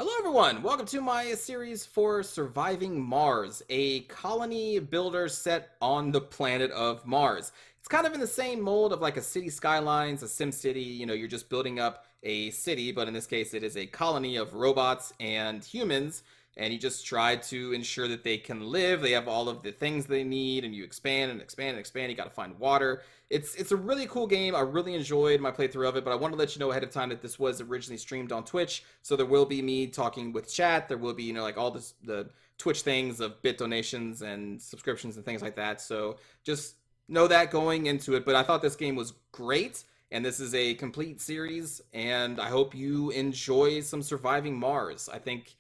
Hello everyone, welcome to my series for Surviving Mars, a colony builder set on the planet of Mars. It's kind of in the same mold of like a city skylines, a sim city, you're just building up a city, but in this case it is a colony of robots and humans, and you just try to ensure that they can live, they have all of the things they need, and you expand and expand and expand, you gotta find water. It's a really cool game. I really enjoyed my playthrough of it, but I want to let you know ahead of time that this was originally streamed on Twitch, so there will be me talking with chat. There will be, like all the Twitch things of bit donations and subscriptions and things like that. So just know that going into it. But I thought this game was great, and this is a complete series, and I hope you enjoy some Surviving Mars. I think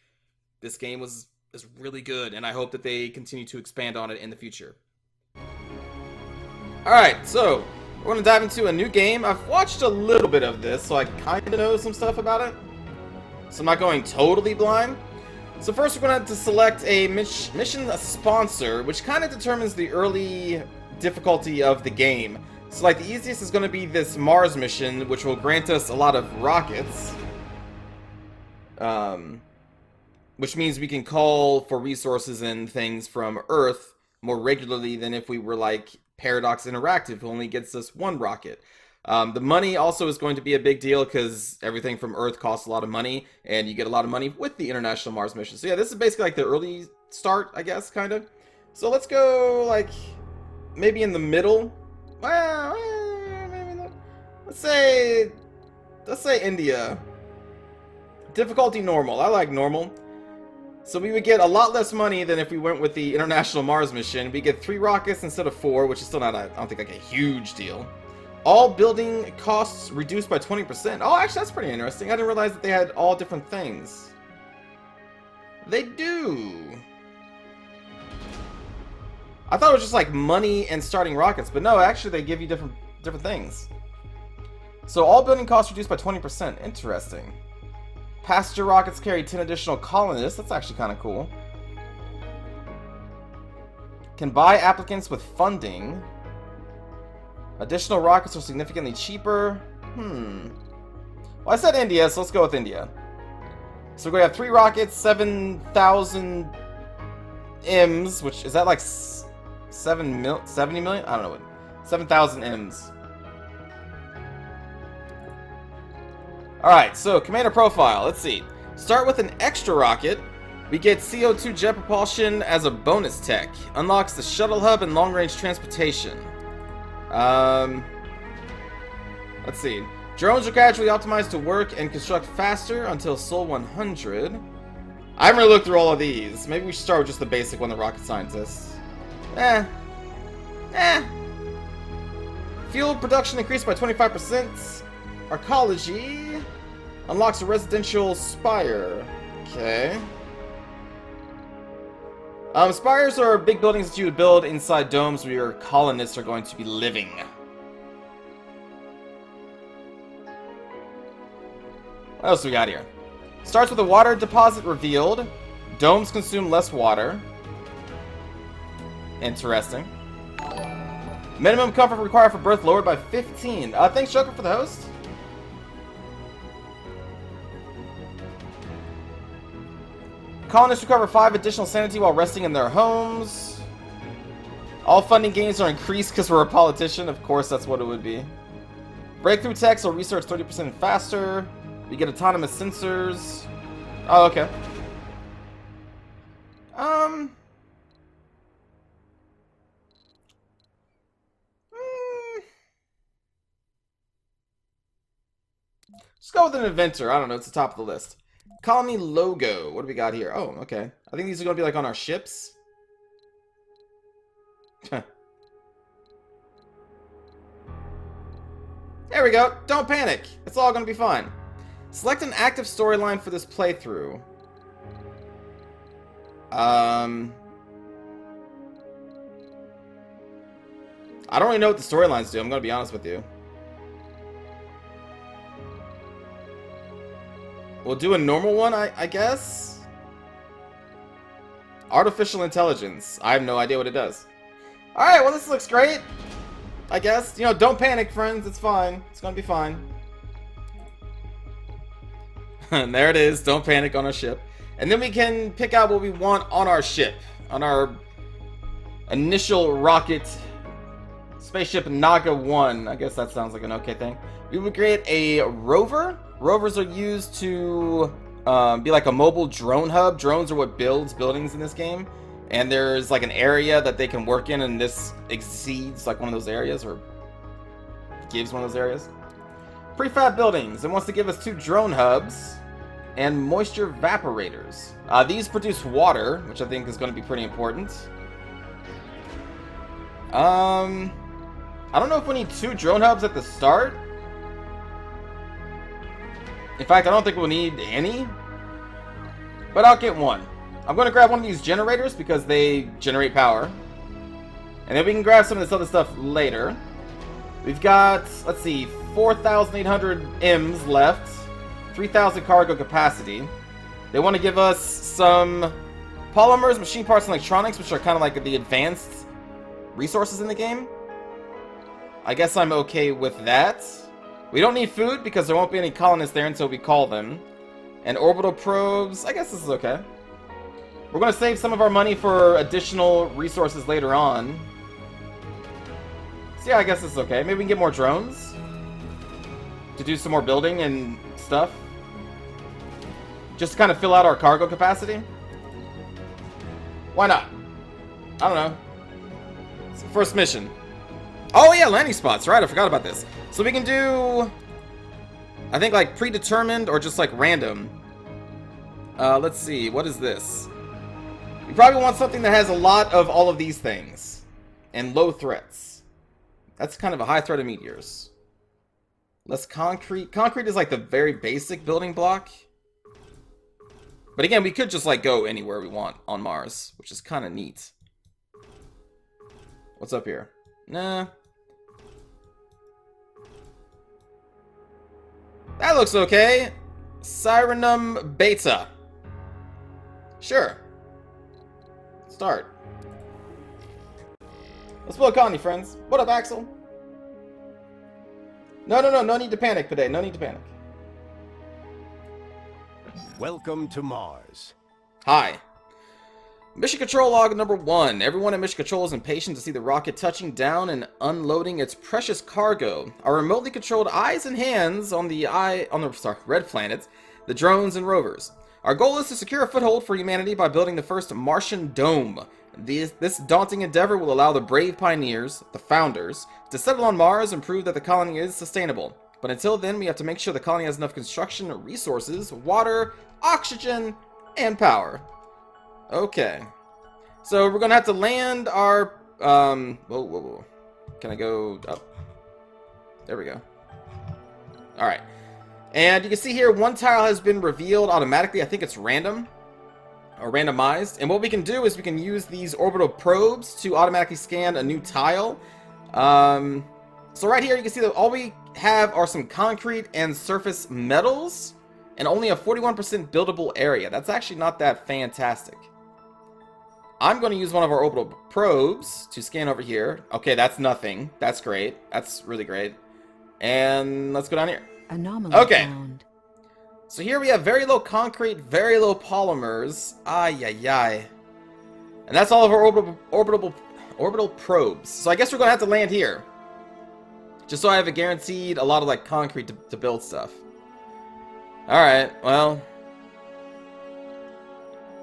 this game is really good, and I hope that they continue to expand on it in the future. Alright, so we're going to dive into a new game. I've watched a little bit of this, so I kind of know some stuff about it. So I'm not going totally blind. So first we're going to have to select a mission sponsor, which kind of determines the early difficulty of the game. So like the easiest is going to be this Mars mission, which will grant us a lot of rockets. Which means we can call for resources and things from Earth more regularly than if we were like Paradox Interactive, who only gets us one rocket. The money also is going to be a big deal because everything from Earth costs a lot of money, and you get a lot of money with the International Mars mission. So yeah, this is basically like the early start, I guess, kind of. So let's go like maybe in the middle. Well, maybe not. Let's say India. Difficulty normal. I like normal. So we would get a lot less money than if we went with the International Mars mission. We get 3 rockets instead of 4, which is still not, I don't think, like a huge deal. All building costs reduced by 20%. Oh, actually, that's pretty interesting. I didn't realize that they had all different things. They do. I thought it was just like money and starting rockets, but no, actually they give you different things. So all building costs reduced by 20%. Interesting. Passenger rockets carry 10 additional colonists. That's actually kind of cool. Can buy applicants with funding. Additional rockets are significantly cheaper. Well, I said India, so let's go with India. So we're going to have 3 rockets, 7,000 M's, which is that like 70 million? I don't know what. 7,000 M's. Alright, so commander profile, let's see. Start with an extra rocket. We get CO2 jet propulsion as a bonus tech. Unlocks the shuttle hub and long-range transportation. Let's see. Drones are gradually optimized to work and construct faster until Sol 100. I haven't really looked through all of these. Maybe we should start with just the basic one, the rocket scientists. Fuel production increased by 25%. Arcology unlocks a residential spire. Okay. Spires are big buildings that you would build inside domes where your colonists are going to be living. What else do we got here? Starts with a water deposit revealed. Domes consume less water. Interesting. Minimum comfort required for birth lowered by 15. Thanks, Joker, for the host. Colonists recover 5 additional sanity while resting in their homes. All funding gains are increased because we're a politician. Of course, that's what it would be. Breakthrough techs will research 30% faster. We get autonomous sensors. Oh, okay. Let's go with an inventor. I don't know. It's the top of the list. Colony logo. What do we got here? Oh, okay. I think these are going to be like on our ships. There we go. Don't panic. It's all going to be fine. Select an active storyline for this playthrough. I don't really know what the storylines do. I'm going to be honest with you. We'll do a normal one, I guess? Artificial intelligence. I have no idea what it does. Alright, well this looks great. I guess. Don't panic, friends. It's fine. It's gonna be fine. And there it is. Don't panic on our ship. And then we can pick out what we want on our ship. On our initial rocket, spaceship Naga 1. I guess that sounds like an okay thing. We would create a rover. Rovers are used to be like a mobile drone hub. Drones are what builds buildings in this game. And there's like an area that they can work in, and this exceeds like one of those areas, or gives one of those areas. Prefab buildings. It wants to give us 2 drone hubs and moisture evaporators. These produce water, which I think is going to be pretty important. I don't know if we need 2 drone hubs at the start. In fact, I don't think we'll need any. But I'll get one. I'm going to grab one of these generators because they generate power. And then we can grab some of this other stuff later. We've got, let's see, 4,800 M's left. 3,000 cargo capacity. They want to give us some polymers, machine parts, and electronics, which are kind of like the advanced resources in the game. I guess I'm okay with that. We don't need food because there won't be any colonists there until we call them. And orbital probes, I guess this is okay. We're going to save some of our money for additional resources later on. So yeah, I guess this is okay. Maybe we can get more drones to do some more building and stuff. Just to kind of fill out our cargo capacity. Why not? I don't know. It's the first mission. Oh yeah, landing spots, right? I forgot about this. So we can do, I think, like predetermined or just like random. Let's see, what is this? You probably want something that has a lot of all of these things. And low threats. That's kind of a high threat of meteors. Less concrete. Concrete is like the very basic building block. But again, we could just like go anywhere we want on Mars, which is kind of neat. What's up here? Nah. That looks okay. Sirenum Beta. Sure. Start. Let's build a colony, friends. What up, Axel? No need to panic today. No need to panic. Welcome to Mars. Hi. Mission Control Log number 1. Everyone at Mission Control is impatient to see the rocket touching down and unloading its precious cargo. Our remotely controlled eyes and hands on the red planet, the drones and rovers. Our goal is to secure a foothold for humanity by building the first Martian dome. This daunting endeavor will allow the brave pioneers, the founders, to settle on Mars and prove that the colony is sustainable. But until then, we have to make sure the colony has enough construction resources, water, oxygen, and power. Okay. So we're gonna have to land our, whoa. Can I go up? There we go. Alright. And you can see here, one tile has been revealed automatically. I think it's random. Or randomized. And what we can do is we can use these orbital probes to automatically scan a new tile. So right here, you can see that all we have are some concrete and surface metals. And only a 41% buildable area. That's actually not that fantastic. I'm going to use one of our orbital probes to scan over here. Okay, that's nothing. That's great. That's really great. And let's go down here. Anomaly okay. Found. So here we have very low concrete, very low polymers. Ay. And that's all of our orbital probes. So I guess we're going to have to land here. Just so I have a guaranteed a lot of like concrete to build stuff. Alright, well.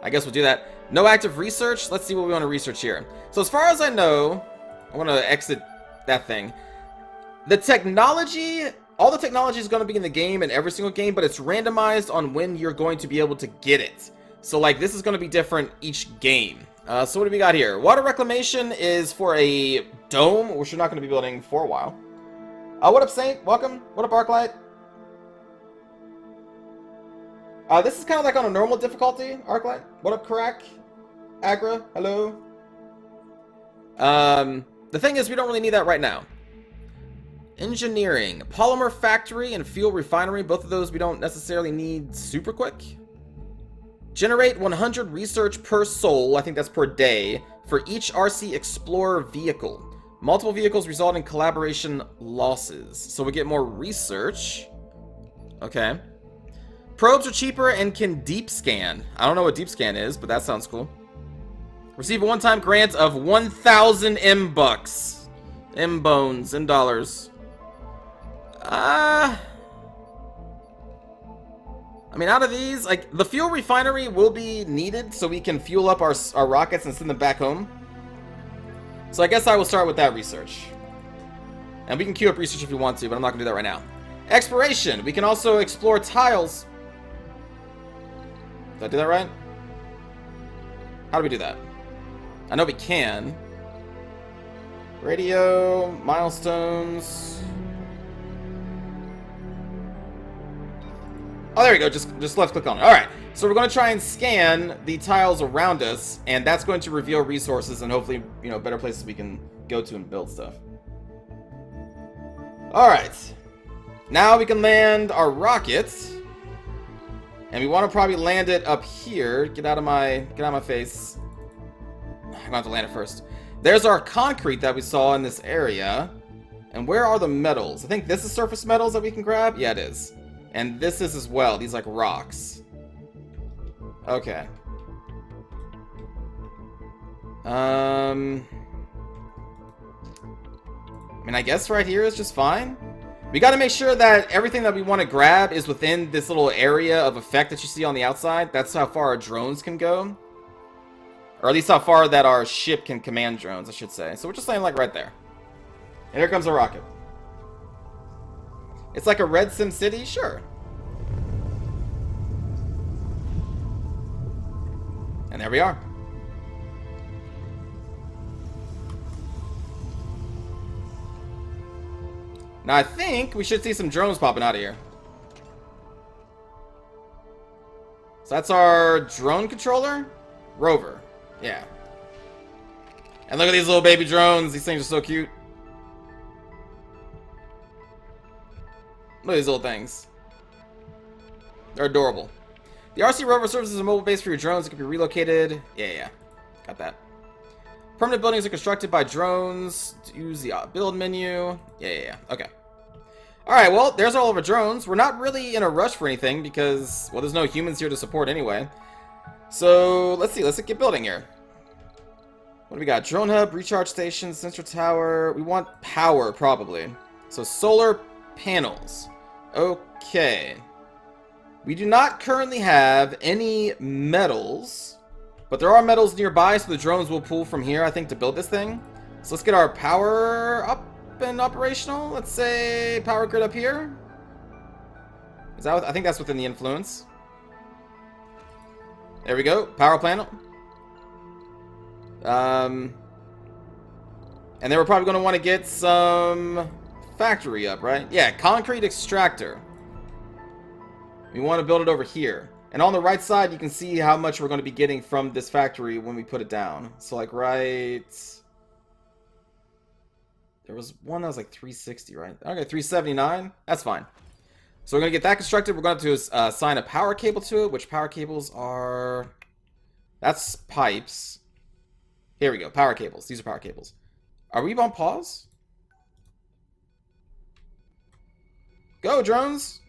I guess we'll do that. No active research. Let's see what we want to research here. So as far as I know, I want to exit that thing. The technology, all the technology is going to be in the game, in every single game, but it's randomized on when you're going to be able to get it. So like this is going to be different each game. So what do we got here? Water reclamation is for a dome, which we're not going to be building for a while. What up, Saint? Welcome. What up, Arclight? This is kind of like on a normal difficulty, Arclight. What up, Karak? Agra, hello. The thing is, we don't really need that right now. Engineering, polymer factory, and fuel refinery. Both of those we don't necessarily need super quick. Generate 100 research per soul, I think that's per day, for each RC Explorer vehicle. Multiple vehicles result in collaboration losses. So we get more research. Okay. Probes are cheaper and can deep scan. I don't know what deep scan is, but that sounds cool. Receive a one-time grant of 1,000 M-bucks. M-bones, M-dollars. I mean, out of these, like, the fuel refinery will be needed so we can fuel up our rockets and send them back home. So I guess I will start with that research. And we can queue up research if we want to, but I'm not going to do that right now. Exploration. We can also explore tiles. Did I do that right? How do we do that? I know we can. Radio, milestones. Oh, there we go. Just left click on it. All right. So we're going to try and scan the tiles around us, and that's going to reveal resources and hopefully, you know, better places we can go to and build stuff. All right. Now we can land our rockets, and we want to probably land it up here. Get out of my face. I'm going to have to land it first. There's our concrete that we saw in this area. And where are the metals? I think this is surface metals that we can grab. Yeah, it is. And this is as well. These like rocks. Okay. I mean, I guess right here is just fine. We got to make sure that everything that we want to grab is within this little area of effect that you see on the outside. That's how far our drones can go. Or at least how far that our ship can command drones, I should say. So we're just laying like right there. And here comes a rocket. It's like a red Sim City? Sure. And there we are. Now I think we should see some drones popping out of here. So that's our drone controller? Rover. Yeah. And look at these little baby drones. These things are so cute. Look at these little things. They're adorable. The RC Rover serves as a mobile base for your drones. It can be relocated. Yeah. Got that. Permanent buildings are constructed by drones. Use the build menu. Yeah. Okay. Alright, well, there's all of our drones. We're not really in a rush for anything because, well, there's no humans here to support anyway. So, let's see. Let's get building here. What do we got? Drone hub, recharge station, sensor tower. We want power, probably. So, solar panels. Okay. We do not currently have any metals, but there are metals nearby, so the drones will pull from here, I think, to build this thing. So let's get our power up and operational. Let's say power grid up here. Is that? I think that's within the influence. There we go. Power panel. And then we're probably going to want to get some factory up, right? Yeah, concrete extractor. We want to build it over here. And on the right side, you can see how much we're going to be getting from this factory when we put it down. So like right... There was one that was like 360, right? Okay, 379. That's fine. So we're going to get that constructed. We're going to have to assign a power cable to it, which power cables are... That's pipes. Here we go. Power cables. These are power cables. Are we on pause? Go, drones!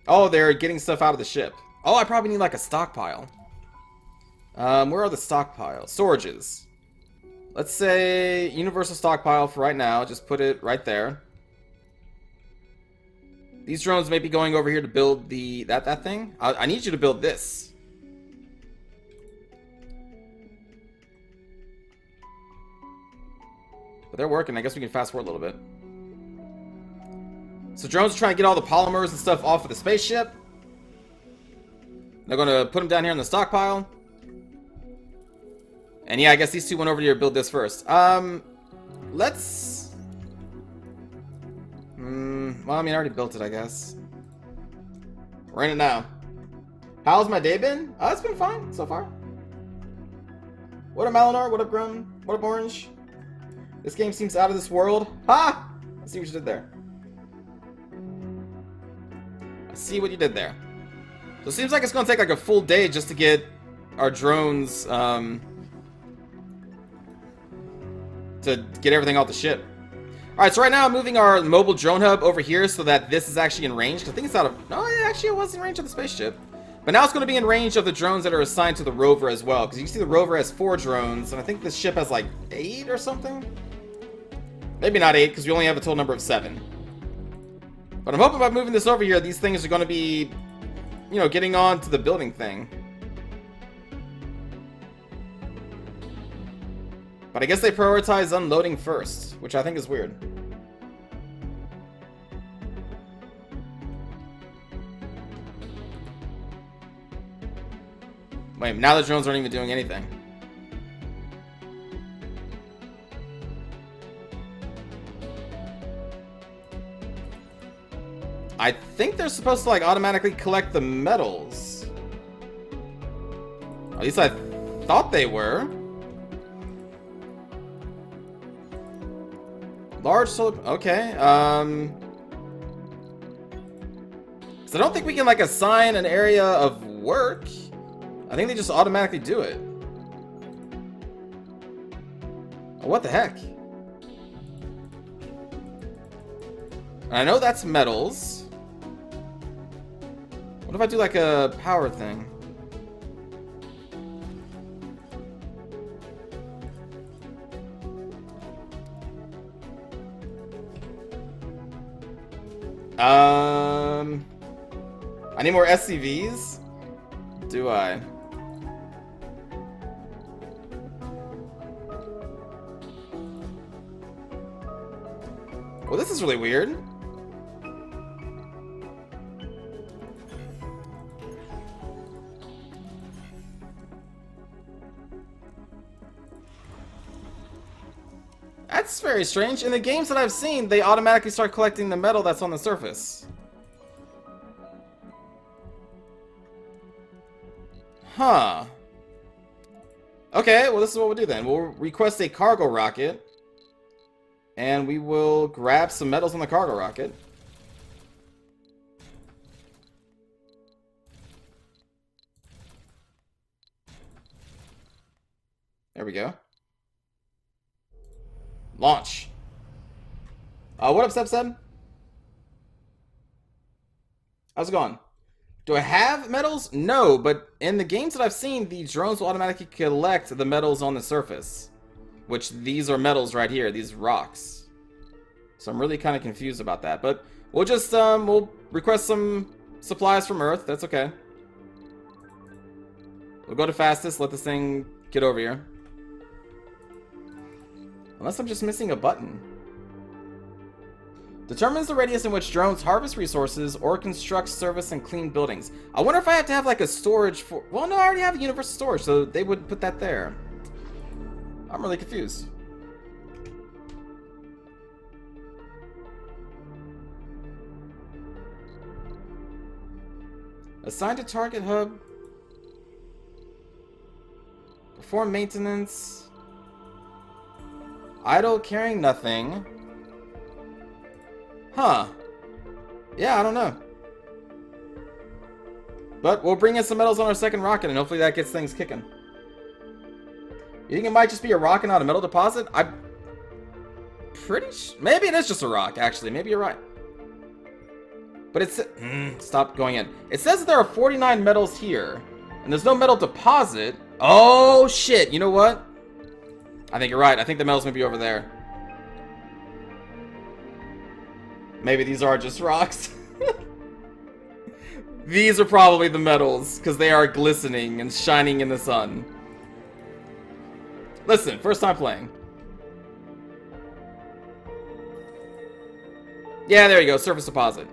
Oh, they're getting stuff out of the ship. Oh, I probably need like a stockpile. Where are the stockpiles? Storages. Let's say universal stockpile for right now. Just put it right there. These drones may be going over here to build the that thing. I need you to build this. But they're working. I guess we can fast forward a little bit. So drones are trying to get all the polymers and stuff off of the spaceship. They're going to put them down here in the stockpile. And yeah, I guess these two went over here to build this first. Let's... well, I mean, I already built it, I guess. We're in it now. How's my day been? It's been fine so far. What up, Malinar? What up, Grum? What up, Orange? This game seems out of this world. Ha! Let's see what you did there. I see what you did there. So it seems like it's going to take like a full day just to get our drones, to get everything off the ship. Alright, so right now I'm moving our mobile drone hub over here so that this is actually in range. I think it's out of... No, actually it was in range of the spaceship. But now it's going to be in range of the drones that are assigned to the rover as well. Because you see the rover has 4 drones, and I think this ship has like 8 or something? Maybe not 8, because we only have a total number of 7. But I'm hoping by moving this over here, these things are going to be, you know, getting on to the building thing. But I guess they prioritize unloading first, which I think is weird. Wait, now the drones aren't even doing anything. I think they're supposed to like automatically collect the metals. At least I thought they were. Large solar... Okay, so I don't think we can, like, assign an area of work. I think they just automatically do it. Oh, what the heck? I know that's metals. What if I do, like, a power thing? I need more SCVs? Do I? Well, this is really weird. That's very strange. In the games that I've seen, they automatically start collecting the metal that's on the surface. Huh. Okay, well this is what we'll do then. We'll request a cargo rocket. And we will grab some metals on the cargo rocket. There we go. Launch. What up, Step? How's it going? Do I have metals? No, but in the games that I've seen, the drones will automatically collect the metals on the surface. Which, these are metals right here, these rocks. So I'm really kind of confused about that. But we'll just, we'll request some supplies from Earth. That's okay. We'll go to fastest, let this thing get over here. Unless I'm just missing a button. Determines the radius in which drones harvest resources or construct, service, and clean buildings. I wonder if I have to have like a storage for... Well, no, I already have a universal storage, so they would put that there. I'm really confused. Assign to target hub. Perform maintenance. Idle, carrying nothing. Huh. Yeah, I don't know. But we'll bring in some metals on our second rocket, and hopefully that gets things kicking. You think it might just be a rock and not a metal deposit? I'm pretty sure. Maybe it is just a rock, actually. Maybe you're right. But it's... stop going in. It says that there are 49 metals here, and there's no metal deposit. Oh, shit. You know what? I think you're right. I think the metals may be over there. Maybe these are just rocks. These are probably the metals, because they are glistening and shining in the sun. Listen, first time playing. Yeah, there you go. Surface deposit.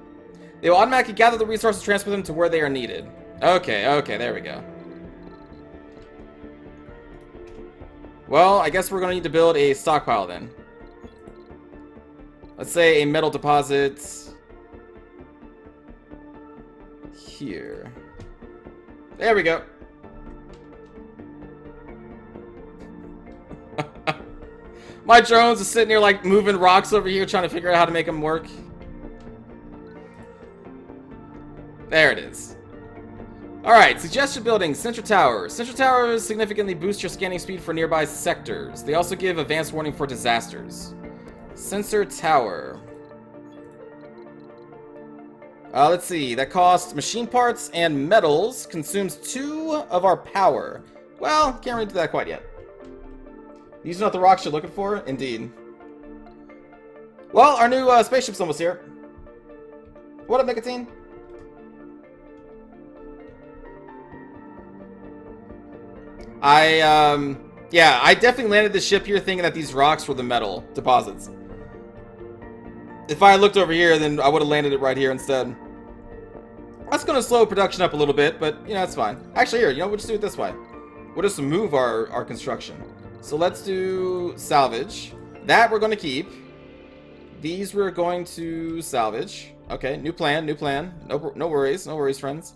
They will automatically gather the resources and transfer them to where they are needed. Okay, okay, there we go. Well, I guess we're going to need to build a stockpile then. Let's say a metal deposit here. There we go. My drones are sitting here like moving rocks over here trying to figure out how to make them work. There it is. Alright, suggested buildings, Central Tower. Central Towers significantly boost your scanning speed for nearby sectors. They also give advanced warning for disasters. Sensor tower. Let's see. That costs machine parts and metals. Consumes 2 of our power. Well, can't really do that quite yet. These are not the rocks you're looking for? Indeed. Well, our new spaceship's almost here. What up, Nicotine? Yeah, I definitely landed the ship here thinking that these rocks were the metal deposits. If I had looked over here, then I would have landed it right here instead. That's going to slow production up a little bit, but, you know, that's fine. Actually, here, you know, we'll just do it this way. We'll just move our construction. So let's do salvage. That we're going to keep. These we're going to salvage. Okay, new plan, new plan. No worries, no worries, friends.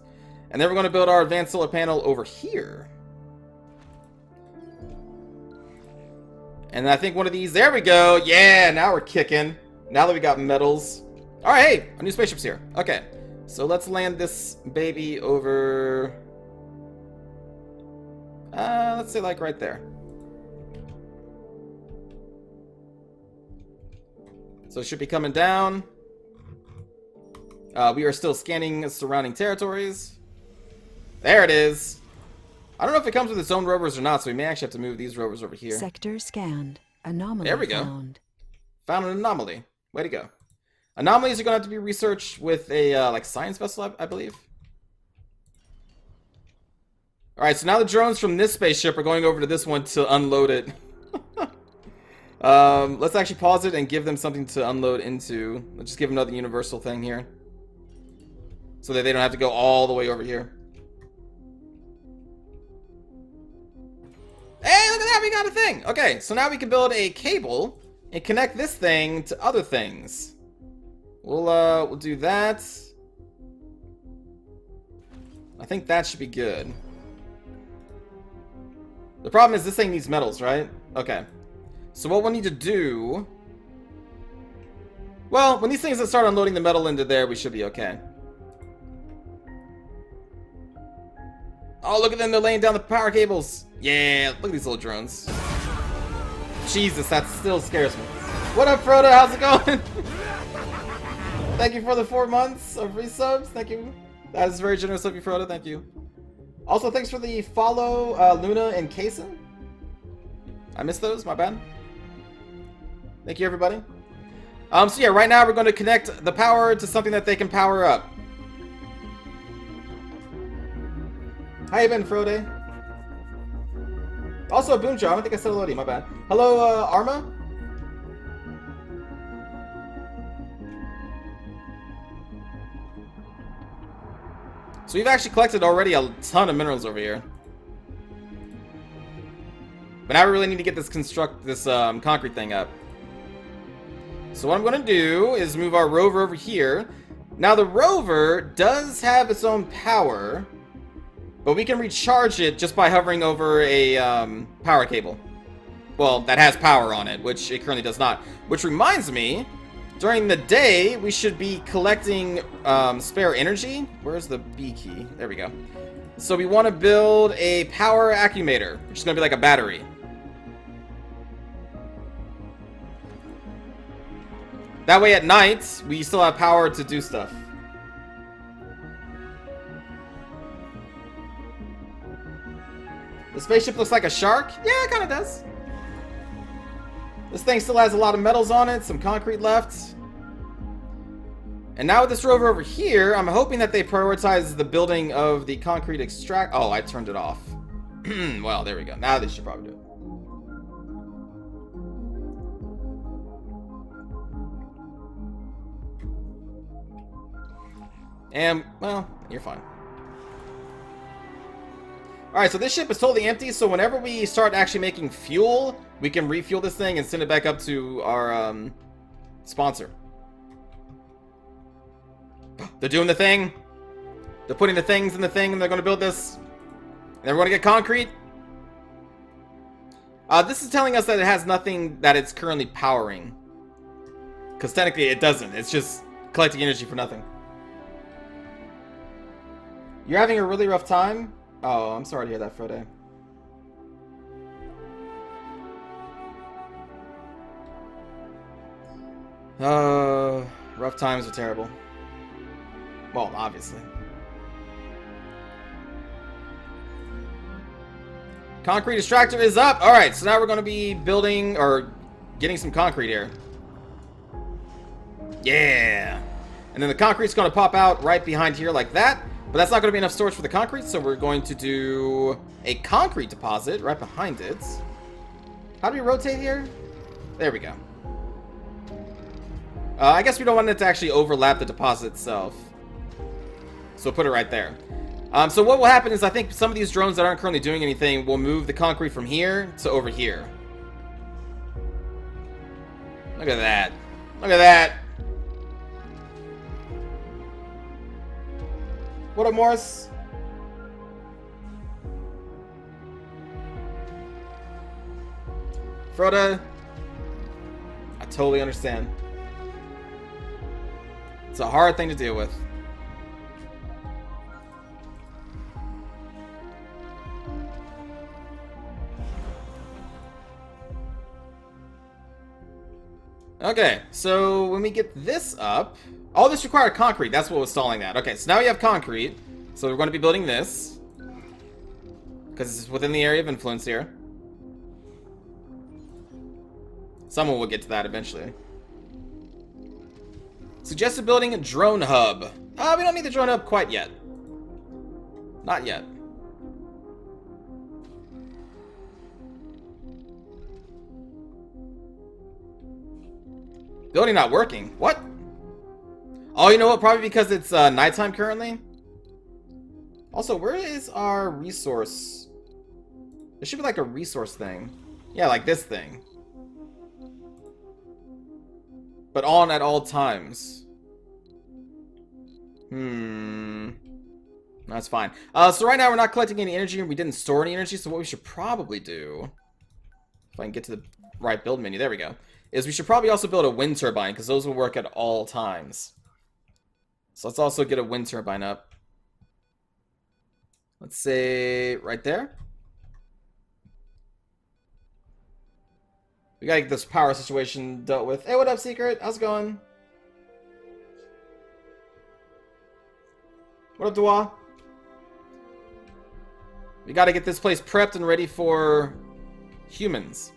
And then we're going to build our advanced solar panel over here. And I think one of these, there we go. Yeah, now we're kicking. Now that we got metals. All right, hey, a new spaceship's here. Okay, so let's land this baby over... let's say like right there. So it should be coming down. We are still scanning surrounding territories. There it is. I don't know if it comes with its own rovers or not, so we may actually have to move these rovers over here. Sector scanned. Anomaly there we go. found. Found an anomaly. Way to go. Anomalies are going to have to be researched with a like science vessel, I believe. Alright, so now the drones from this spaceship are going over to this one to unload it. Let's actually pause it and give them something to unload into. Let's just give them another universal thing here. So that they don't have to go all the way over here. Hey, look at that, we got a thing! Okay, so now we can build a cable and connect this thing to other things. We'll do that. I think that should be good. The problem is this thing needs metals, right? Okay. So what we'll need to do... Well, when these things start unloading the metal into there, we should be okay. Oh, look at them, they're laying down the power cables. Yeah, look at these little drones. Jesus, that still scares me. What up, Frodo? How's it going? Thank you for the 4 months of resubs. Thank you. That is very generous of you, Frodo. Thank you. Also, thanks for the follow, Luna and Kason. I missed those. My bad. Thank you, everybody. So yeah, right now we're going to connect the power to something that they can power up. How you been, Frodo? Also, Boomjaw. I don't think I said hello to you. My bad. Hello, Arma. So we've actually collected already a ton of minerals over here. But now we really need to get this concrete thing up. So what I'm going to do is move our rover over here. Now the rover does have its own power, but we can recharge it just by hovering over a power cable. Well, that has power on it, which it currently does not. Which reminds me, during the day, we should be collecting spare energy. Where's the B key? There we go. So we want to build a power accumulator, which is going to be like a battery. That way at night, we still have power to do stuff. The spaceship looks like a shark? Yeah, it kind of does. This thing still has a lot of metals on it, some concrete left. And now with this rover over here, I'm hoping that they prioritize the building of the concrete extract... Oh, I turned it off. Well, there we go. Now they should probably do it. And, well, you're fine. Alright, so this ship is totally empty, so whenever we start actually making fuel, we can refuel this thing and send it back up to our sponsor. They're doing the thing. They're putting the things in the thing, and they're going to build this. And they're going to get concrete. This is telling us that it has nothing that it's currently powering. Because technically it doesn't. It's just collecting energy for nothing. You're having a really rough time? Oh, I'm sorry to hear that, Frodo. Rough times are terrible. Well, obviously. Concrete extractor is up. All right, so now we're going to be building or getting some concrete here. Yeah. And then the concrete's going to pop out right behind here like that. But that's not going to be enough storage for the concrete, so we're going to do a concrete deposit right behind it. How do we rotate here? There we go. I guess we don't want it to actually overlap the deposit itself. So put it right there. So what will happen is I think some of these drones that aren't currently doing anything will move the concrete from here to over here. Look at that. Look at that. What up, Morris? Froda, I totally understand. It's a hard thing to deal with. Okay, so when we get this up... All this required concrete. That's what was stalling that. Okay, so now we have concrete. So we're going to be building this. Because it's within the area of influence here. Someone will get to that eventually. Suggested building a drone hub. We don't need the drone hub quite yet. Not yet. Building not working. What? Oh, you know what? Probably because it's nighttime currently. Also, where is our resource? There should be like a resource thing. Yeah, like this thing. But on at all times. That's fine. So right now we're not collecting any energy and we didn't store any energy. So what we should probably do, if I can get to the right build menu, there we go, is we should probably also build a wind turbine because those will work at all times. So let's also get a wind turbine up. Let's say right there. We gotta get this power situation dealt with. Hey, what up, Secret? How's it going? What up, Dua? We gotta get this place prepped and ready for humans.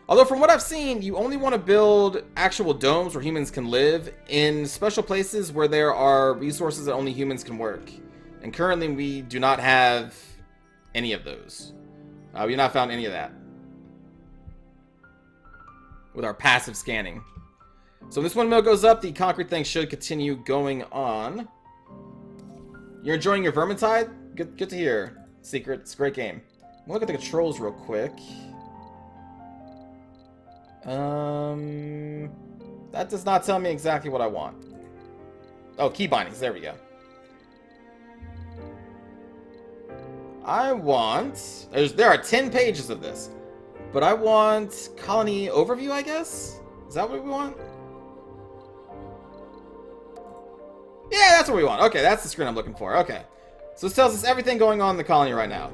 Although from what I've seen, you only want to build actual domes where humans can live in special places where there are resources that only humans can work. And currently we do not have any of those. We've not found any of that with our passive scanning. So when this windmill goes up, the concrete thing should continue going on. You're enjoying your Vermintide? Good to hear, Secret. It's a great game. I'm gonna look at the controls real quick. That does not tell me exactly what I want. Oh, key bindings. There we go. I want... There are 10 pages of this. But I want colony overview, I guess? Is that what we want? Yeah, that's what we want. Okay, that's the screen I'm looking for. Okay. So this tells us everything going on in the colony right now.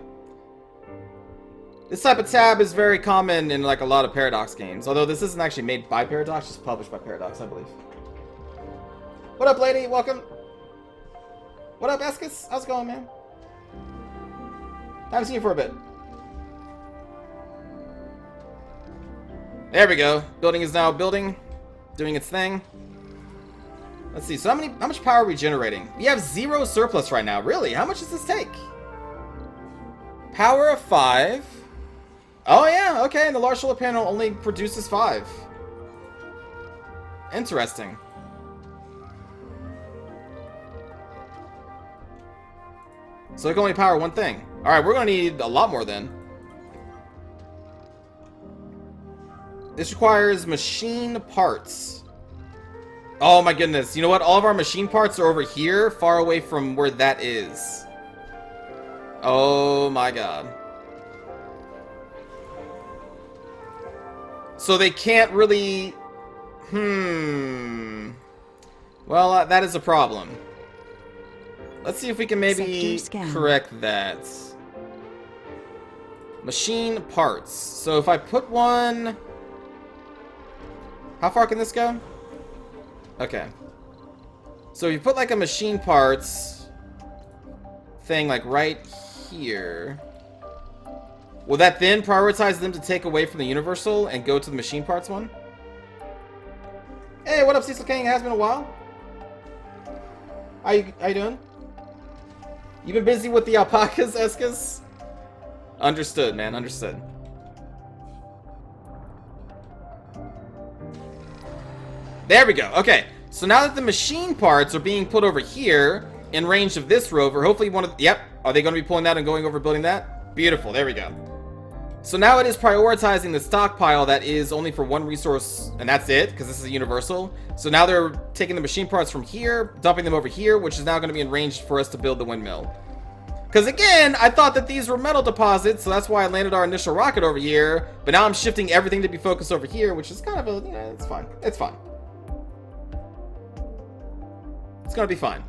This type of tab is very common in like a lot of Paradox games. Although this isn't actually made by Paradox, just published by Paradox, I believe. What up, lady? Welcome. What up, Escus? How's it going, man? Haven't seen you for a bit. There we go. Building is now building. Doing its thing. Let's see. So how much power are we generating? We have 0 surplus right now. Really? How much does this take? Power of 5. Oh yeah, okay, and the large solar panel only produces 5. Interesting. So it can only power one thing. Alright, we're gonna need a lot more then. This requires machine parts. Oh my goodness, you know what? All of our machine parts are over here, far away from where that is. Oh my god. So they can't really... Well, that is a problem. Let's see if we can maybe correct that. Machine parts. So if I put one... How far can this go? Okay. So if you put like a machine parts thing like right here, will that then prioritize them to take away from the universal and go to the machine parts one? Hey, what up, Cecil King? It has been a while. How you doing? You been busy with the alpacas, Escas? Understood, man. Understood. There we go. Okay. So now that the machine parts are being put over here in range of this rover, hopefully one of... Yep. Are they going to be pulling that and going over building that? Beautiful. There we go. So now it is prioritizing the stockpile that is only for one resource, and that's it, because this is a universal. So now they're taking the machine parts from here, dumping them over here, which is now going to be in range for us to build the windmill. Because again, I thought that these were metal deposits, so that's why I landed our initial rocket over here. But now I'm shifting everything to be focused over here, which is kind of a, it's fine. It's fine. It's going to be fine.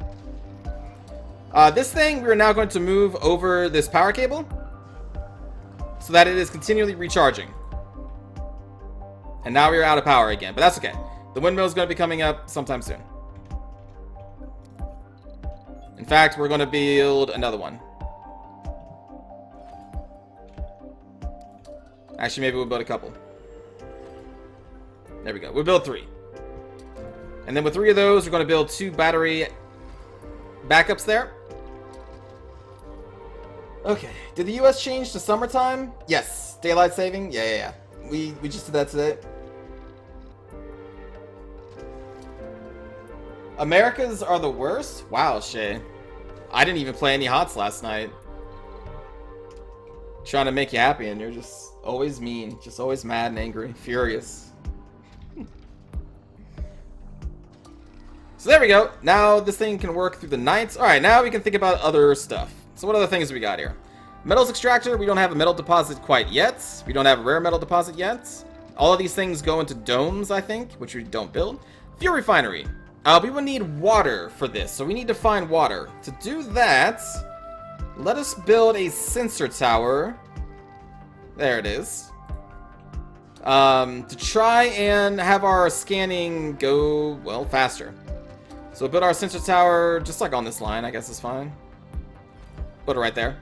This thing, we're now going to move over this power cable so that it is continually recharging. And now we're out of power again, but that's okay. The windmill is going to be coming up sometime soon. In fact, we're going to build another one. Actually, maybe we'll build a couple. There we go. We'll build 3. And then with 3 of those, we're going to build 2 battery backups there. Okay. Did the US change to summertime? Yes. Daylight saving? Yeah. We just did that today. Americas are the worst? Wow, Shay. I didn't even play any HOTS last night. Trying to make you happy, and you're just always mean. Just always mad and angry. Furious. So there we go. Now this thing can work through the nights. Alright, now we can think about other stuff. So what other things do we got here? Metals extractor. We don't have a metal deposit quite yet. We don't have a rare metal deposit yet. All of these things go into domes, I think, which we don't build. Fuel refinery. We will need water for this, so we need to find water. To do that, let us build a sensor tower. There it is. To try and have our scanning go, well, faster. So we'll build our sensor tower just like on this line, I guess is fine. Put it right there.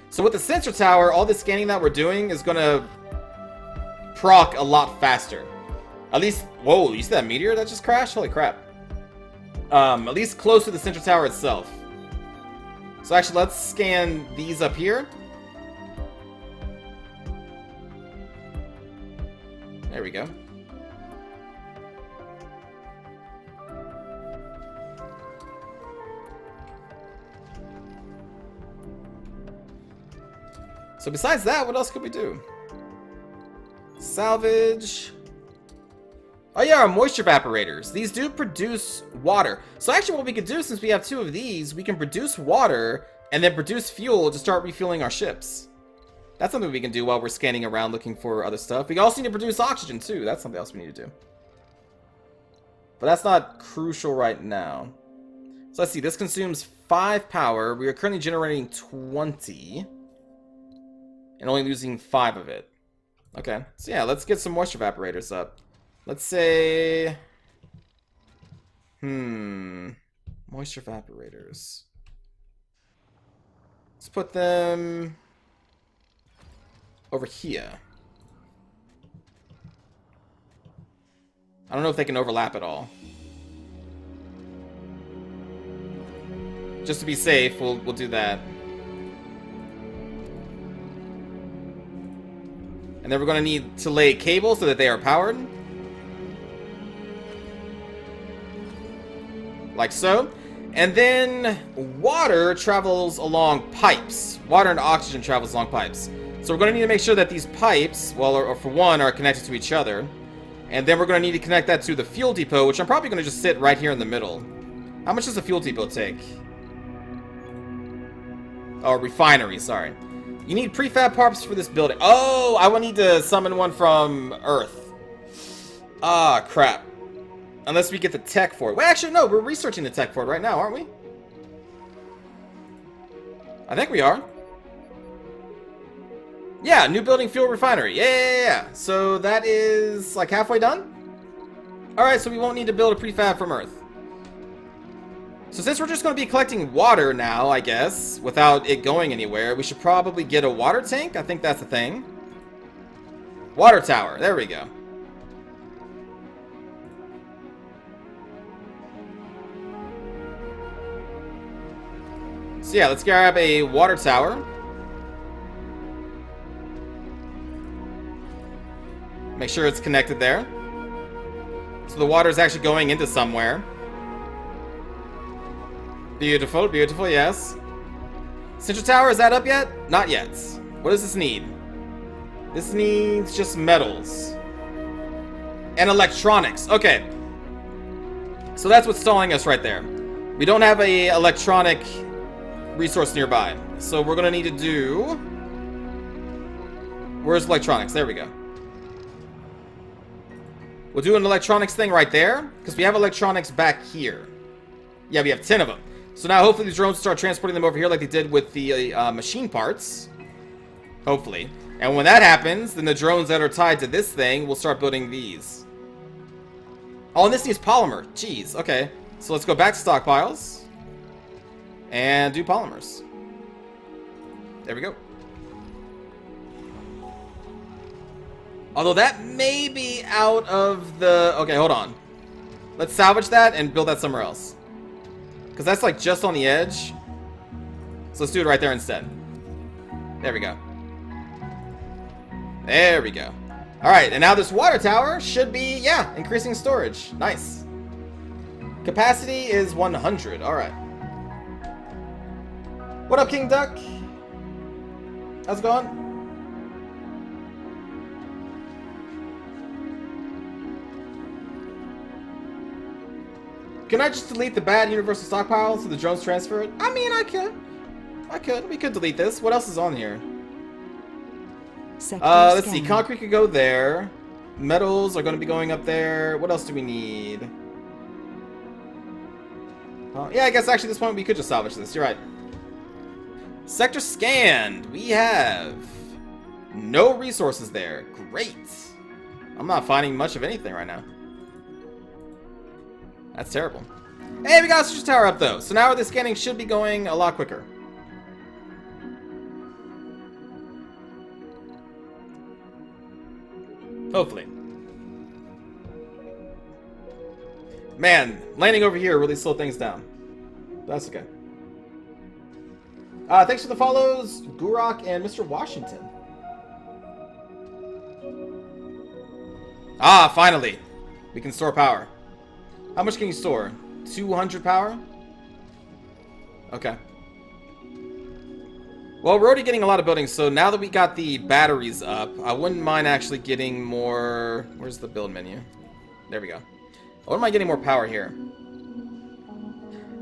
So with the sensor tower, all the scanning that we're doing is going to proc a lot faster. At least, whoa, you see that meteor that just crashed? Holy crap. At least close to the sensor tower itself. So actually, let's scan these up here. There we go. So besides that, what else could we do? Salvage. Oh yeah, our moisture evaporators. These do produce water. So actually what we could do, since we have 2 of these, we can produce water and then produce fuel to start refueling our ships. That's something we can do while we're scanning around looking for other stuff. We also need to produce oxygen too. That's something else we need to do. But that's not crucial right now. So let's see, this consumes 5 power. We are currently generating 20. And only losing 5 of it. Okay, so yeah, let's get some moisture evaporators up. Let's say... moisture evaporators. Let's put them... over here. I don't know if they can overlap at all. Just to be safe, we'll do that. And then we're going to need to lay cables so that they are powered. Like so. And then water travels along pipes. Water and oxygen travels along pipes. So we're going to need to make sure that these pipes, well, or for one, are connected to each other. And then we're going to need to connect that to the fuel depot, which I'm probably going to just sit right here in the middle. How much does the fuel depot take? Oh, refinery, sorry. You need prefab parts for this building. Oh, I will need to summon one from Earth. Ah, crap. Unless we get the tech for it. Well, actually, no, we're researching the tech for it right now, aren't we? I think we are. Yeah, new building fuel refinery. Yeah. So that is like halfway done? Alright, so we won't need to build a prefab from Earth. So since we're just going to be collecting water now, I guess, without it going anywhere, we should probably get a water tank. I think that's the thing. Water tower. There we go. So yeah, let's grab a water tower. Make sure it's connected there. So the water is actually going into somewhere. Beautiful, beautiful, yes. Central tower, is that up yet? Not yet. What does this need? This needs just metals. And electronics. Okay. So that's what's stalling us right there. We don't have a electronic resource nearby. So we're gonna need to do... Where's electronics? There we go. We'll do an electronics thing right there, because we have electronics back here. Yeah, we have 10 of them. So now hopefully these drones start transporting them over here like they did with the machine parts. Hopefully. And when that happens, then the drones that are tied to this thing will start building these. Oh, and this needs polymer. Jeez, okay. So let's go back to stockpiles. And do polymers. There we go. Although that may be out of the... Okay, hold on. Let's salvage that and build that somewhere else. Because that's like just on the edge. So let's do it right there instead. There we go. There we go. Alright, and now this water tower should be, yeah, increasing storage. Nice. Capacity is 100. Alright. What up, King Duck? How's it going? Can I just delete the bad universal stockpile so the drones transfer it? I mean, I could. We could delete this. What else is on here? Let's see. Concrete could go there. Metals are going to be going up there. What else do we need? Yeah, I guess actually at this point we could just salvage this. You're right. Sector scanned. We have no resources there. Great. I'm not finding much of anything right now. That's terrible. Hey, we got a switch tower up though. So now the scanning should be going a lot quicker. Hopefully. Man, landing over here really slowed things down. That's okay. Thanks for the follows, Gurok and Mr. Washington. Ah, finally. We can store power. How much can you store? 200 power? Okay. Well, we're already getting a lot of buildings, so now that we got the batteries up, I wouldn't mind actually getting more... Where's the build menu? There we go. I wouldn't mind getting more power here.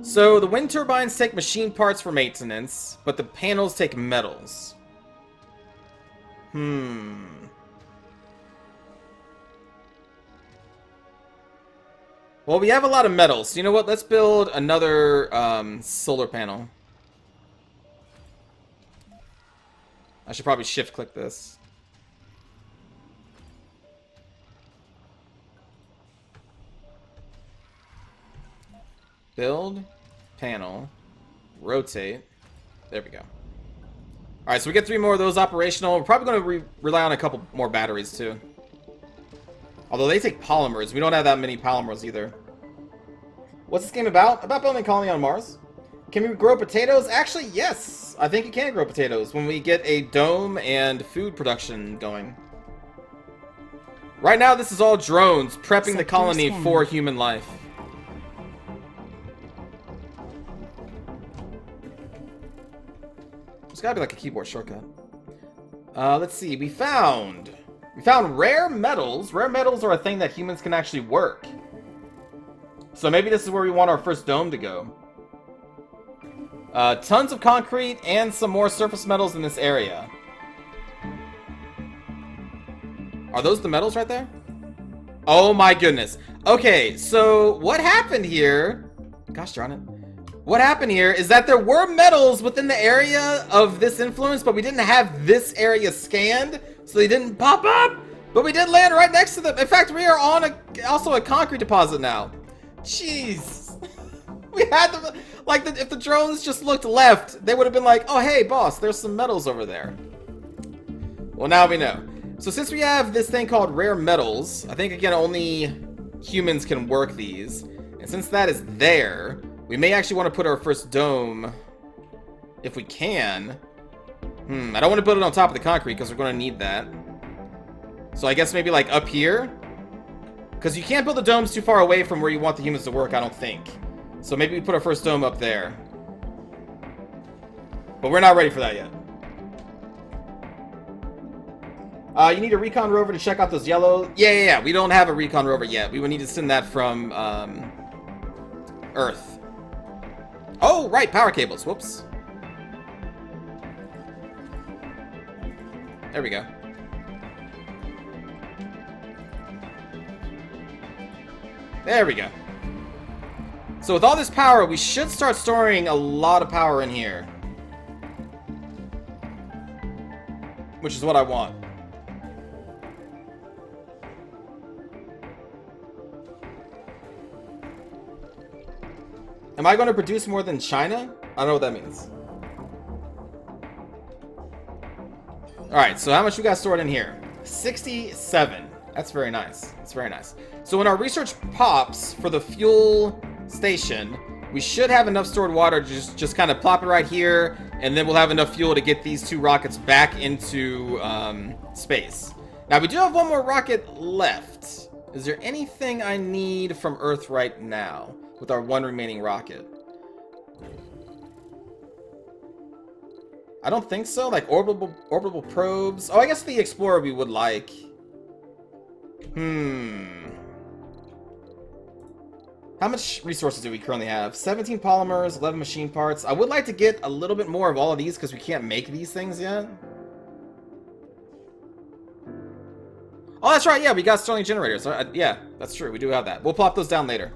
So, the wind turbines take machine parts for maintenance, but the panels take metals. Well, we have a lot of metals. So you know what? Let's build another solar panel. I should probably shift-click this. Build, panel, rotate. There we go. Alright, so we get 3 more of those operational. We're probably going to rely on a couple more batteries, too. Although they take polymers. We don't have that many polymers, either. What's this game about? About building a colony on Mars. Can we grow potatoes? Actually, yes. I think you can grow potatoes when we get a dome and food production going. Right now, this is all drones prepping the colony for human life. There's gotta be like a keyboard shortcut. Let's see. We found rare metals. Rare metals are a thing that humans can actually work. So maybe this is where we want our first dome to go. Tons of concrete and some more surface metals in this area. Are those the metals right there? Oh my goodness. Okay, so what happened here... Gosh darn it. What happened here is that there were metals within the area of this influence, but we didn't have this area scanned, so they didn't pop up. But we did land right next to them. In fact, we are on also a concrete deposit now. Jeez. We had to, like, if the drones just looked left, they would have been like, oh, hey, boss, there's some metals over there. Well, now we know. So since we have this thing called rare metals, I think, again, only humans can work these. And since that is there, we may actually want to put our first dome, if we can. I don't want to build it on top of the concrete because we're going to need that. So I guess maybe, like, up here? Because you can't build the domes too far away from where you want the humans to work, I don't think. So maybe we put our first dome up there. But we're not ready for that yet. You need a recon rover to check out those yellow... Yeah. We don't have a recon rover yet. We would need to send that from, Earth. Oh, right, power cables. Whoops. There we go. There we go. So with all this power, we should start storing a lot of power in here. Which is what I want. Am I going to produce more than China? I don't know what that means. Alright, so how much we got stored in here? 67. That's very nice. That's very nice. So when our research pops for the fuel station, we should have enough stored water to just kind of plop it right here, and then we'll have enough fuel to get these 2 rockets back into space. Now, we do have 1 more rocket left. Is there anything I need from Earth right now with our 1 remaining rocket? I don't think so. Like orbital probes. Oh, I guess the Explorer we would like. How much resources do we currently have? 17 polymers, 11 machine parts. I would like to get a little bit more of all of these because we can't make these things yet. Oh, that's right. Yeah, we got Sterling generators. Yeah, that's true. We do have that. We'll plop those down later.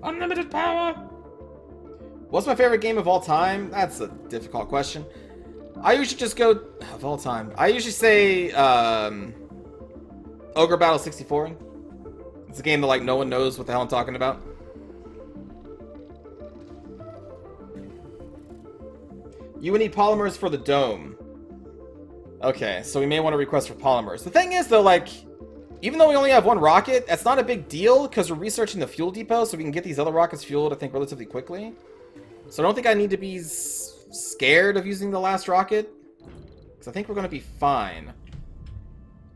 Unlimited power. What's my favorite game of all time? That's a difficult question. I usually just go of all time. I usually say Ogre Battle 64. It's a game that, like, no one knows what the hell I'm talking about. You would need polymers for the dome. Okay, so we may want to request for polymers. The thing is, though, like, even though we only have 1 rocket, that's not a big deal because we're researching the fuel depot, so we can get these other rockets fueled, I think, relatively quickly. So I don't think I need to be scared of using the last rocket, because I think we're going to be fine.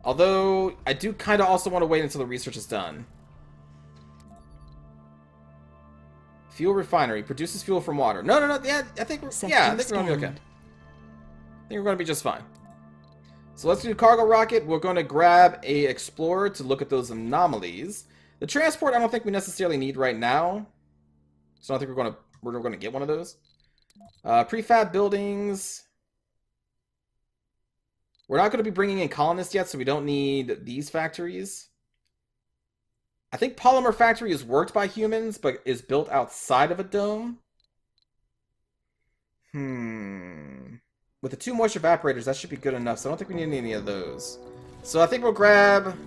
Although, I do kind of also want to wait until the research is done. Fuel refinery. Produces fuel from water. No. Yeah, I think we're going to be okay. I think we're going to be just fine. So let's do cargo rocket. We're going to grab a explorer to look at those anomalies. The transport, I don't think we necessarily need right now. So I don't think we're going to get one of those. Prefab buildings. We're not going to be bringing in colonists yet, so we don't need these factories. I think Polymer Factory is worked by humans, but is built outside of a dome. With the 2 moisture evaporators, that should be good enough, so I don't think we need any of those. So I think we'll grab...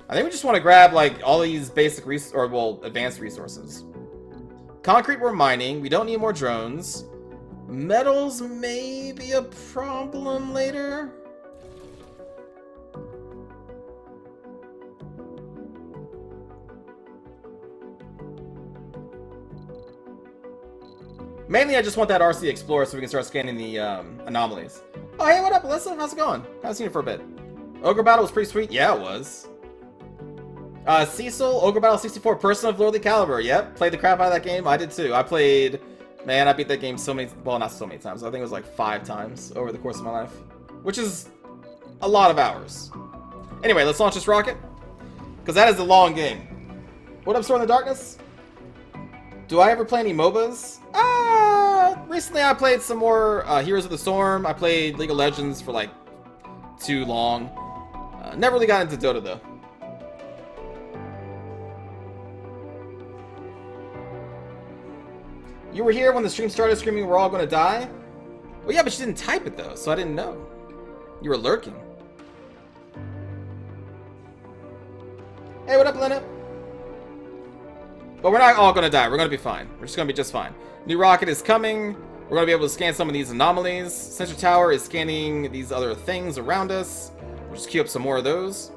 I think we just want to grab, like, all these basic advanced resources. Concrete we're mining. We don't need more drones. Metals may be a problem later. Mainly, I just want that RC Explorer so we can start scanning the anomalies. Oh, hey, what up, Alyssa? How's it going? Haven't seen you for a bit. Ogre Battle was pretty sweet. Yeah, it was. Cecil, Ogre Battle 64, Person of Lordly Caliber. Yep, played the crap out of that game. I did too. I beat that game so many, well, not so many times. I think it was like 5 times over the course of my life, which is a lot of hours. Anyway, let's launch this rocket, because that is a long game. What up, Storm in the Darkness? Do I ever play any MOBAs? Recently I played some more Heroes of the Storm. I played League of Legends for like too long. Never really got into Dota though. You were here when the stream started screaming we're all gonna die? Well, yeah, but you didn't type it though, so I didn't know. You were lurking. Hey, what up, Lena? But we're not all gonna die. We're gonna be fine. We're just gonna be just fine. New rocket is coming. We're gonna be able to scan some of these anomalies. Sensor tower is scanning these other things around us. We'll just queue up some more of those.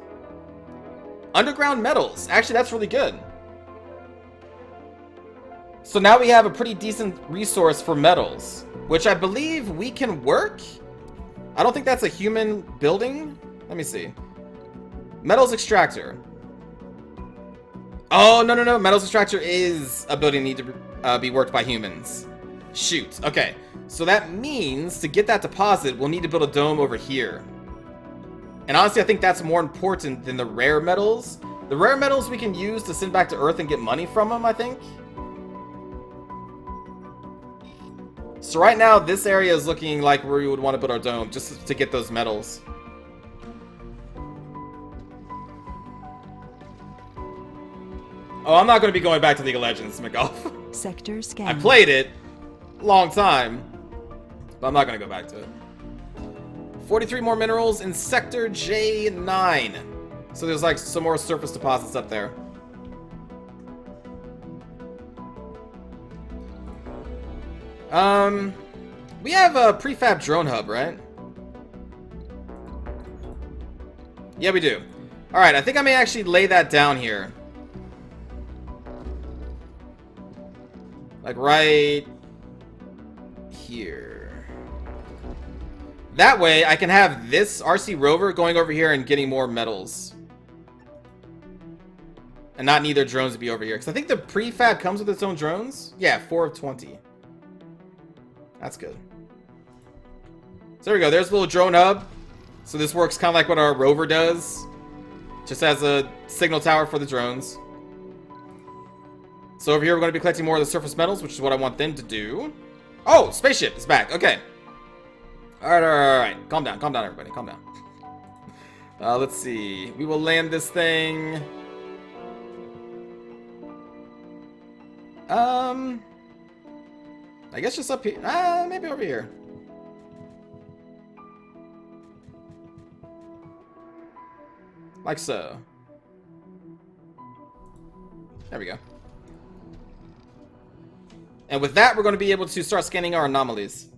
Underground metals. Actually, that's really good. So now we have a pretty decent resource for metals, which I believe we can work. I don't think that's a human building. Let me see. Metals extractor. Oh, no, no, no. Metals extractor is a building need to be worked by humans. Shoot. Okay. So that means to get that deposit, we'll need to build a dome over here. And honestly, I think that's more important than the rare metals. The rare metals we can use to send back to Earth and get money from them, I think. So right now, this area is looking like where we would want to build our dome, just to get those metals. Oh, I'm not going to be going back to League of Legends, McGough. Sector scan. I played it a long time, but I'm not going to go back to it. 43 more minerals in Sector J9. So there's like some more surface deposits up there. We have a prefab drone hub, right? Yeah, we do. Alright, I think I may actually lay that down here. Like right here. That way, I can have this RC rover going over here and getting more metals. And not need their drones to be over here. Because I think the prefab comes with its own drones. Yeah, 4 of 20. That's good. So there we go. There's a little drone hub. So this works kind of like what our rover does. Just as a signal tower for the drones. So over here, we're going to be collecting more of the surface metals, which is what I want them to do. Oh, spaceship is back. Okay. All right, all right, all right. Calm down, everybody. Calm down. Let's see. We will land this thing. I guess just up here. Maybe over here. Like so. There we go. And with that, we're going to be able to start scanning our anomalies.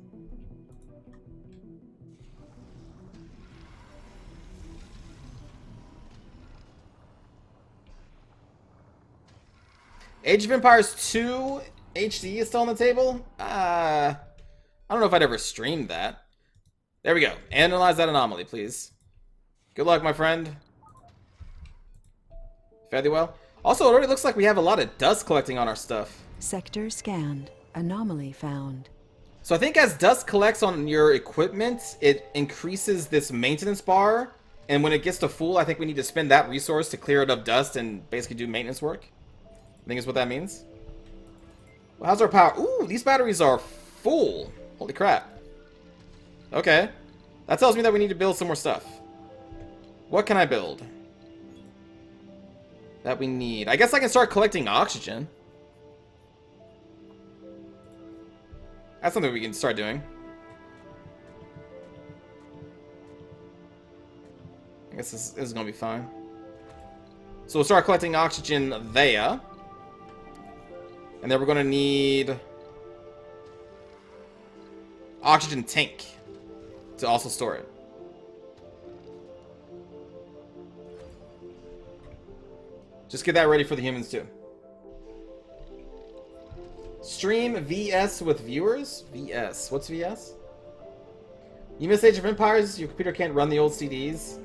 Age of Empires 2 HD is still on the table? I don't know if I'd ever streamed that. There we go. Analyze that anomaly, please. Good luck, my friend. Fairly well. Also, it already looks like we have a lot of dust collecting on our stuff. Sector scanned. Anomaly found. So I think as dust collects on your equipment, it increases this maintenance bar. And when it gets to full, I think we need to spend that resource to clear it of dust and basically do maintenance work. I think is what that means. Well, how's our power? Ooh, these batteries are full. Holy crap. Okay. That tells me that we need to build some more stuff. What can I build? That we need. I guess I can start collecting oxygen. That's something we can start doing. I guess this is going to be fine. So we'll start collecting oxygen there. And then we're going to need oxygen tank to also store it. Just get that ready for the humans too. Stream VS with viewers? VS. What's VS? You miss Age of Empires? Your computer can't run the old CDs?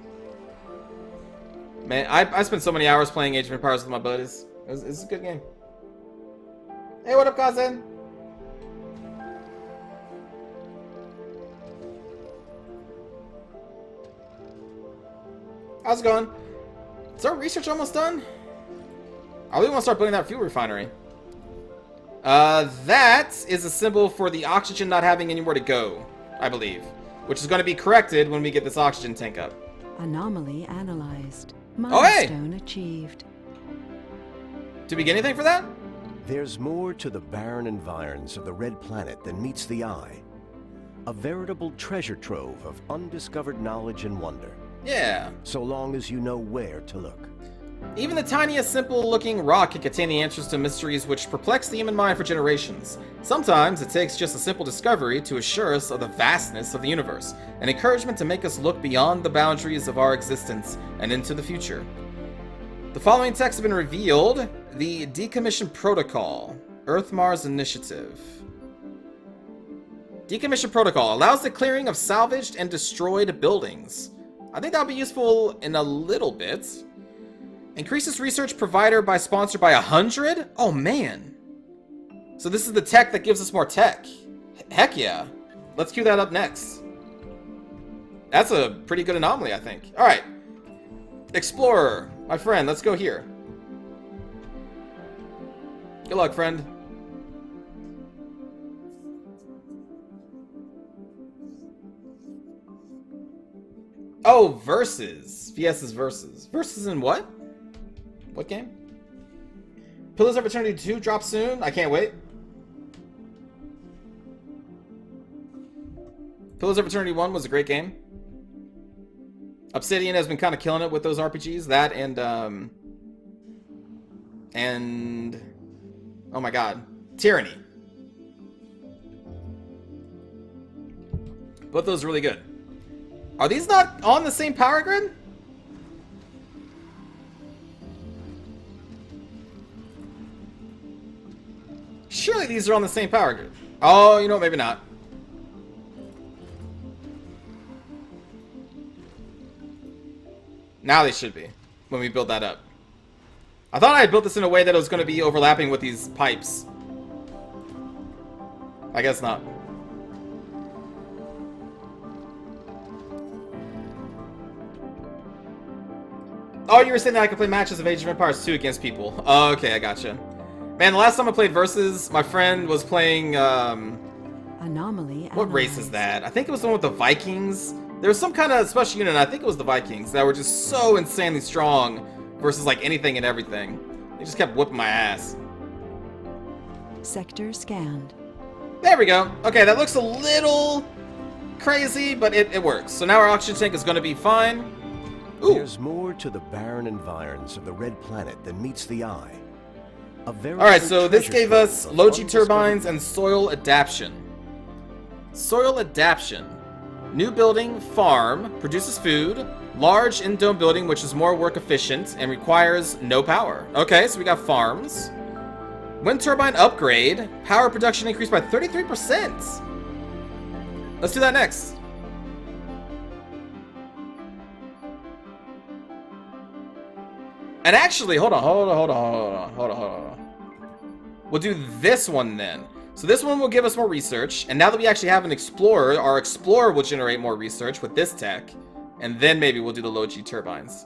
Man, I spent so many hours playing Age of Empires with my buddies. It's a good game. Hey, what up, cousin? How's it going? Is our research almost done? I really want to start building that fuel refinery. That is a symbol for the oxygen not having anywhere to go, I believe. Which is going to be corrected when we get this oxygen tank up. Anomaly analyzed. Oh, hey! Milestone achieved. Did we get anything for that? There's more to the barren environs of the Red Planet than meets the eye. A veritable treasure trove of undiscovered knowledge and wonder. Yeah. So long as you know where to look. Even the tiniest, simple-looking rock can contain the answers to mysteries which perplex the human mind for generations. Sometimes it takes just a simple discovery to assure us of the vastness of the universe, an encouragement to make us look beyond the boundaries of our existence and into the future. The following texts have been revealed. The Decommission Protocol. Earth-Mars Initiative. Decommission Protocol allows the clearing of salvaged and destroyed buildings. I think that'll be useful in a little bit. Increases research provider by sponsor by 100? Oh man. So this is the tech that gives us more tech. Heck yeah. Let's queue that up next. That's a pretty good anomaly, I think. Alright. Explorer. My friend, let's go here. Good luck, friend. Oh, Versus. VS's Versus. Versus in what? What game? Pillars of Eternity 2 drops soon? I can't wait. Pillars of Eternity 1 was a great game. Obsidian has been kind of killing it with those RPGs. That and oh my god, Tyranny. Both those are really good. Are these not on the same power grid? Surely these are on the same power grid. Oh, you know what? Maybe not. Now they should be, when we build that up. I thought I had built this in a way that it was going to be overlapping with these pipes. I guess not. Oh, you were saying that I could play matches of Age of Empires 2 against people. Oh, okay, I gotcha. Man, the last time I played Versus, my friend was playing, Anomaly. what race is that? I think it was the one with the Vikings. There was some kind of special unit, I think it was the Vikings, that were just so insanely strong versus like anything and everything. They just kept whipping my ass. Sector scanned. There we go. Okay, that looks a little crazy, but it works. So now our oxygen tank is going to be fine. Ooh. There's more to the barren environs of the Red Planet than meets the eye. Alright, so this gave us logi turbines and soil adaptation. Soil adaptation. New building, farm, produces food, large in-dome building which is more work efficient and requires no power. Okay, so we got farms. Wind turbine upgrade, power production increased by 33%. Let's do that next. And actually, hold on. We'll do this one then. So this one will give us more research, and now that we actually have an explorer, our explorer will generate more research with this tech, and then maybe we'll do the low-G turbines.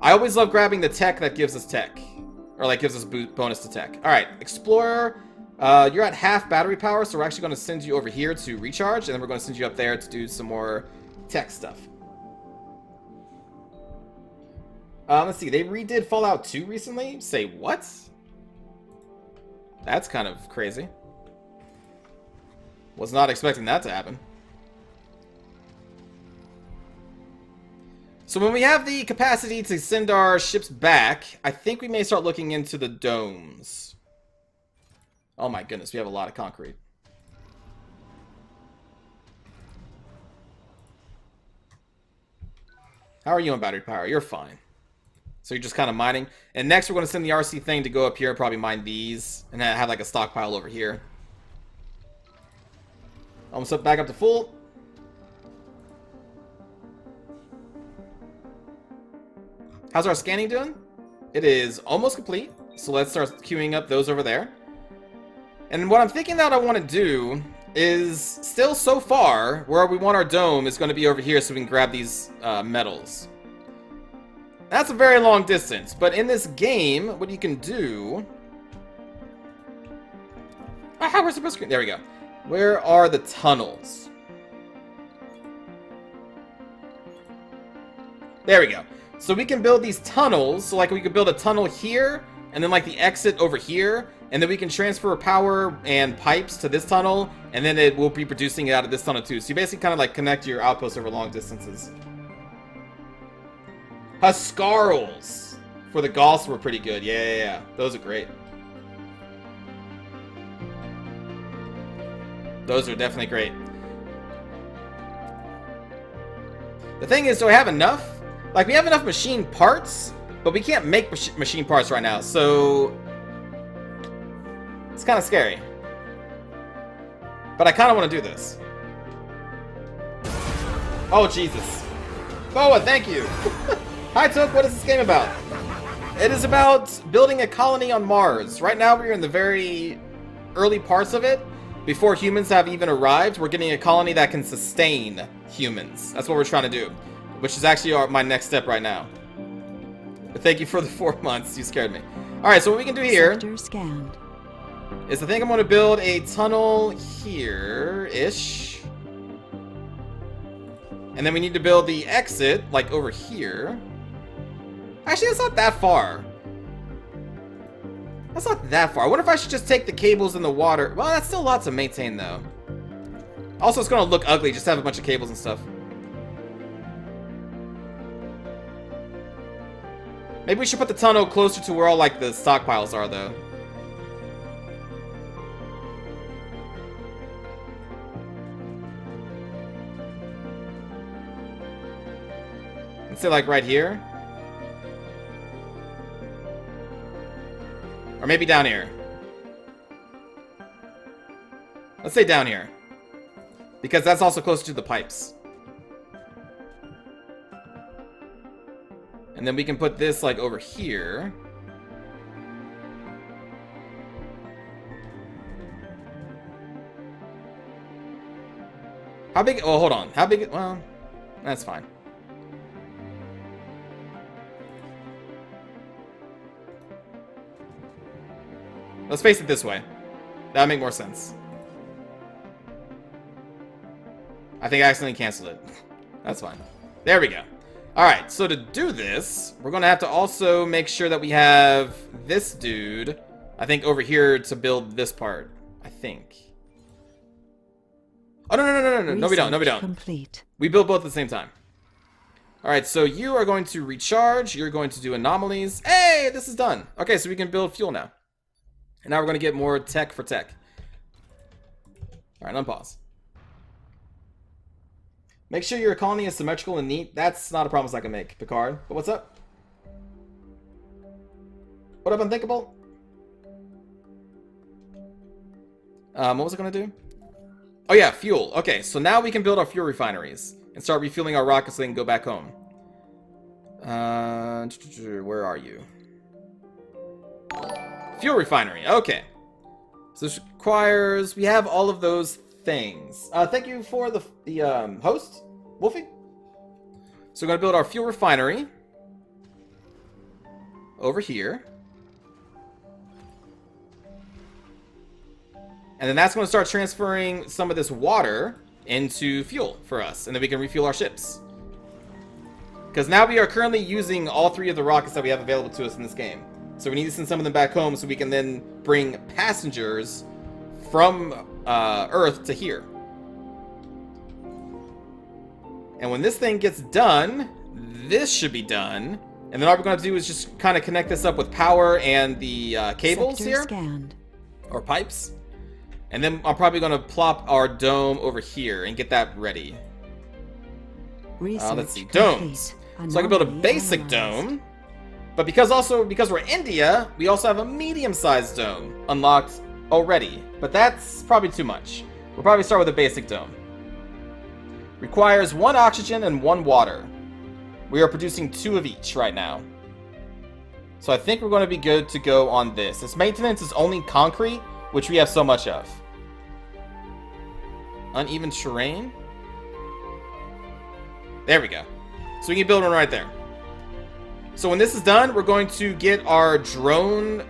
I always love grabbing the tech that gives us tech, or like gives us bonus to tech. All right, explorer, you're at half battery power, so we're actually going to send you over here to recharge, and then we're going to send you up there to do some more tech stuff. Let's see, they redid Fallout 2 recently? Say what? That's kind of crazy. Was not expecting that to happen. So when we have the capacity to send our ships back, I think we may start looking into the domes. Oh my goodness, we have a lot of concrete. How are you on battery power? You're fine. So you're just kind of mining. And next we're going to send the RC thing to go up here and probably mine these. And then have like a stockpile over here. Almost up, back up to full. How's our scanning doing? It is almost complete. So let's start queuing up those over there. And what I'm thinking that I want to do is still so far where we want our dome is going to be over here so we can grab these metals. That's a very long distance, but in this game, what you can do... Ah, where's the blue screen? There we go. Where are the tunnels? There we go. So we can build these tunnels, so like we could build a tunnel here, and then like the exit over here, and then we can transfer power and pipes to this tunnel, and then it will be producing it out of this tunnel too. So you basically kind of like connect your outposts over long distances. Huskarls for the Gauss were pretty good. Yeah. Those are great. Those are definitely great. The thing is, do I have enough? Like, we have enough machine parts, but we can't make machine parts right now, so it's kind of scary. But I kind of want to do this. Oh, Jesus. Boa, thank you. Hi, Took. What is this game about? It is about building a colony on Mars. Right now, we're in the very early parts of it. Before humans have even arrived, we're getting a colony that can sustain humans. That's what we're trying to do, which is actually my next step right now. But thank you for the 4 months. You scared me. All right, so what we can do here is I think I'm going to build a tunnel here-ish. And then we need to build the exit, like, over here. Actually, it's not that far. That's not that far. I wonder if I should just take the cables in the water. Well, that's still a lot to maintain, though. Also, it's going to look ugly just to have a bunch of cables and stuff. Maybe we should put the tunnel closer to where all, like, the stockpiles are, though. Let's say, like, right here. Or maybe down here. Let's say down here. Because that's also closer to the pipes. And then we can put this, like, over here. How big? Oh, hold on. How big? Well, that's fine. Let's face it this way. That would make more sense. I think I accidentally canceled it. That's fine. There we go. Alright, so to do this, we're going to have to also make sure that we have this dude, I think, over here to build this part. I think. Oh, no. No, we don't. No, we don't. Complete. We build both at the same time. Alright, so you are going to recharge. You're going to do anomalies. Hey, this is done. Okay, so we can build fuel now. And now we're going to get more tech for tech. Alright, unpause. Make sure your colony is symmetrical and neat. That's not a promise I can make, Picard. But what's up? What up, Unthinkable? What was I going to do? Oh yeah, fuel. Okay, so now we can build our fuel refineries. And start refueling our rockets so they can go back home. Where are you? Fuel refinery. Okay. So this requires... We have all of those things. Thank you for the host, Wolfie. So we're going to build our fuel refinery. Over here. And then that's going to start transferring some of this water into fuel for us. And then we can refuel our ships. Because now we are currently using all 3 of the rockets that we have available to us in this game. So we need to send some of them back home so we can then bring passengers from Earth to here. And when this thing gets done, this should be done. And then all we're going to do is just kind of connect this up with power and the cables here. Scanned. Or pipes. And then I'm probably going to plop our dome over here and get that ready. Let's see. Domes. So I can build a basic dome. But because we're India, we also have a medium-sized dome unlocked already. But that's probably too much. We'll probably start with a basic dome. Requires 1 oxygen and 1 water. We are producing 2 of each right now. So I think we're going to be good to go on this. Its maintenance is only concrete, which we have so much of. Uneven terrain. There we go. So we can build one right there. So when this is done, we're going to get our drone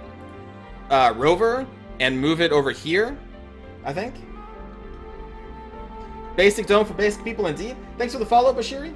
rover and move it over here, I think. Basic dome for basic people indeed. Thanks for the follow, Bashiri.